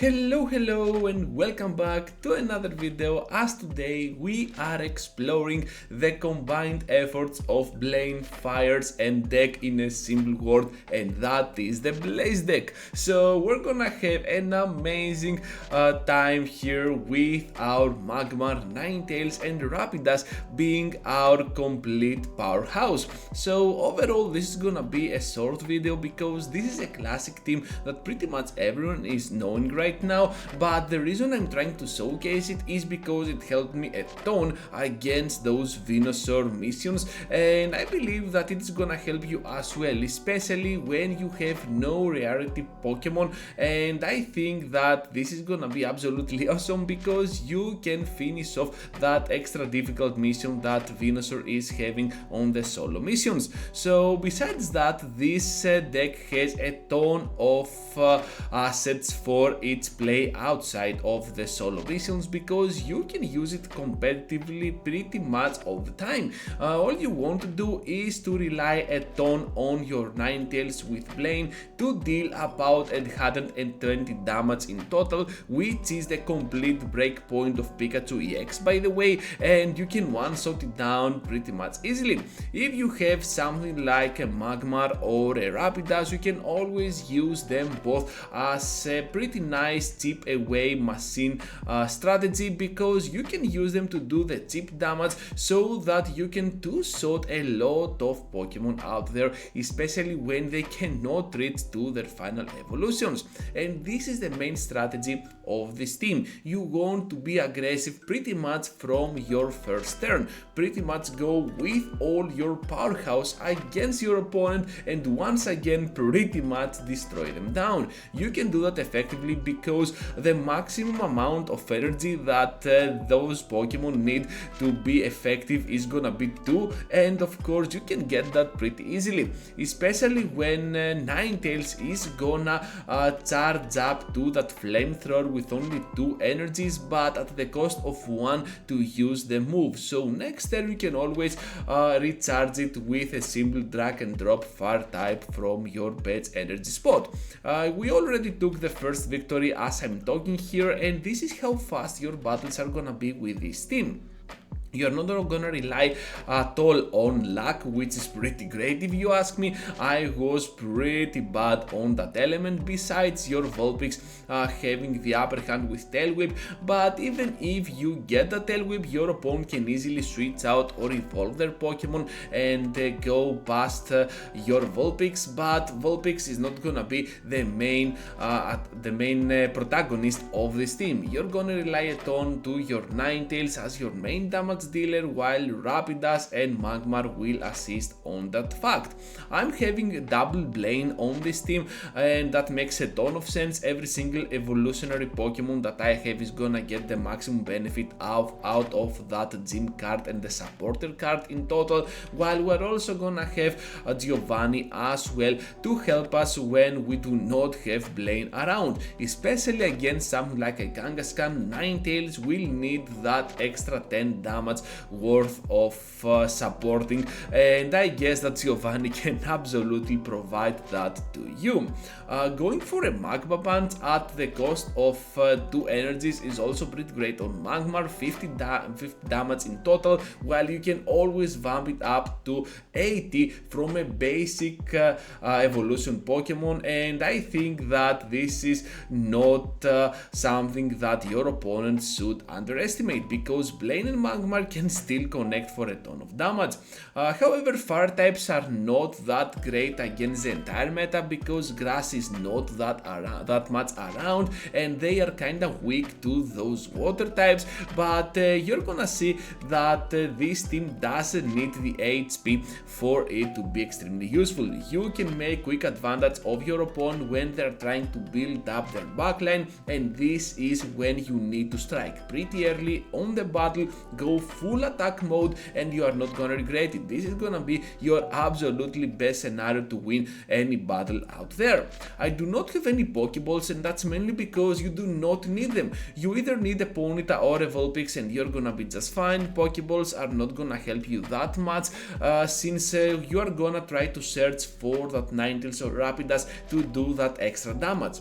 Hello and welcome back to another video, as today we are exploring the combined efforts of Blaine, Fires and Deck in a simple word, and that is the Blaze Deck. So we're gonna have an amazing time here with our Magmar, Ninetales and Rapidash being our complete powerhouse. So overall this is gonna be a short video because this is a classic team that pretty much everyone is knowing right now, but the reason I'm trying to showcase it is because it helped me a ton against those Venusaur missions, and I believe that it's gonna help you as well, especially when you have no rarity Pokemon. And I think that this is gonna be absolutely awesome because you can finish off that extra difficult mission that Venusaur is having on the solo missions. So besides that, this deck has a ton of assets for its play outside of the solo missions because you can use it competitively pretty much all the time. All you want to do is to rely a ton on your Ninetales with Blaine to deal about 120 damage in total, which is the complete breakpoint of Pikachu EX, by the way, and you can one-shot it down pretty much easily. If you have something like a Magmar or a Rapidash, you can always use them both as a pretty nice chip away machine strategy because you can use them to do the chip damage so that you can two-shot a lot of Pokemon out there, especially when they cannot reach to their final evolutions. And this is the main strategy of this team. You want to be aggressive pretty much from your first turn, pretty much go with all your powerhouse against your opponent and once again pretty much destroy them down. You can do that effectively because the maximum amount of energy that those Pokemon need to be effective is gonna be 2, and of course you can get that pretty easily, especially when Ninetales is gonna charge up to that flamethrower with only 2 energies but at the cost of 1 to use the move. So next turn you can always recharge it with a simple drag and drop fire type from your pet's energy spot. We already took the first victory as I'm talking here, and this is how fast your battles are gonna be with this team. You're not gonna rely at all on luck, which is pretty great if you ask me. I was pretty bad on that element, besides your Vulpix having the upper hand with Tail Whip, but even if you get the Tail Whip, your opponent can easily switch out or evolve their Pokemon and go past your Vulpix, but Vulpix is not gonna be the main protagonist of this team. You're gonna rely a ton to your Ninetales as your main damage dealer, while Rapidash and Magmar will assist on that fact. I'm having double Blaine on this team, and that makes a ton of sense. Every single evolutionary Pokemon that I have is gonna get the maximum benefit out of that gym card and the supporter card in total, while we're also gonna have a Giovanni as well to help us when we do not have Blaine around, especially against something like a Kangaskhan. Ninetales will need that extra 10 damage worth of supporting, and I guess that Giovanni can absolutely provide that to you. Going for a Magma Punch at the cost of 2 energies is also pretty great on Magmar, 50 damage in total, while you can always vamp it up to 80 from a basic evolution Pokemon, and I think that this is not something that your opponent should underestimate because Blaine and Magmar can still connect for a ton of damage. However, fire types are not that great against the entire meta because grass is not that much around and they are kinda weak to those water types, but you're gonna see that this team doesn't need the HP for it to be extremely useful. You can make quick advantage of your opponent when they're trying to build up their backline, and this is when you need to strike pretty early on the battle, go full attack mode, and you are not gonna regret it. This is gonna be your absolutely best scenario to win any battle out there. I do not have any Pokeballs, and that's mainly because you do not need them. You either need a Ponyta or a Vulpix and you're gonna be just fine. Pokeballs are not gonna help you that much since you are gonna try to search for that Ninetales or Rapidash to do that extra damage.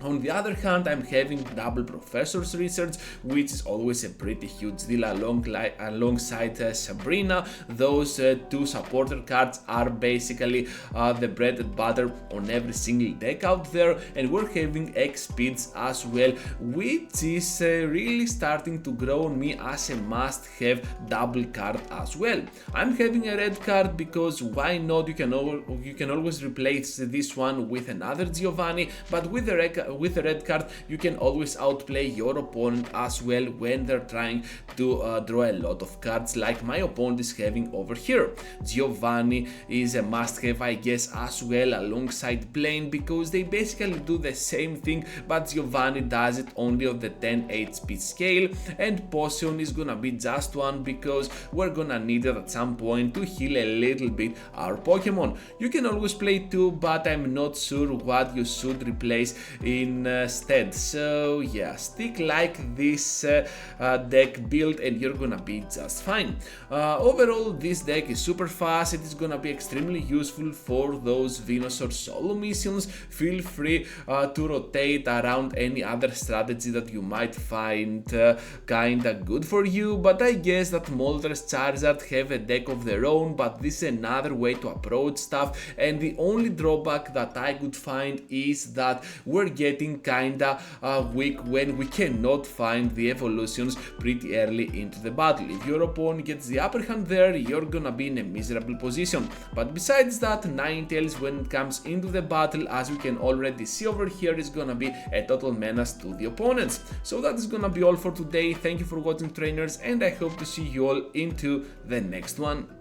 On the other hand, I'm having double Professor's Research, which is always a pretty huge deal alongside Sabrina. Those two supporter cards are basically the bread and butter on every single deck out there, and we're having X speeds as well, which is really starting to grow on me as a must-have double card as well. I'm having a red card because why not? You can always replace this one with another Giovanni, but with the red card you can always outplay your opponent as well when they're trying to draw a lot of cards like my opponent is having over here. Giovanni is a must-have, I guess, as well alongside Blaine, because they basically do the same thing, but Giovanni does it only on the 10 HP scale, and Potion is gonna be just one because we're gonna need it at some point to heal a little bit our Pokemon. You can always play two, but I'm not sure what you should replace instead. So yeah, stick like this deck build and you're gonna be just fine. Overall, this deck is super fast. It is gonna be extremely useful for those Venusaur solo missions. Feel free to rotate around any other strategy that you might find kinda good for you, but I guess that Moltres Charizard have a deck of their own, but this is another way to approach stuff, and the only drawback that I could find is that we're getting kinda weak when we cannot find the evolutions pretty early into the battle. If your opponent gets the upper hand there, you're gonna be in a miserable position. But besides that, Ninetales, when it comes into the battle, as we can already see over here, is gonna be a total menace to the opponents. So that is gonna be all for today. Thank you for watching, trainers, and I hope to see you all into the next one.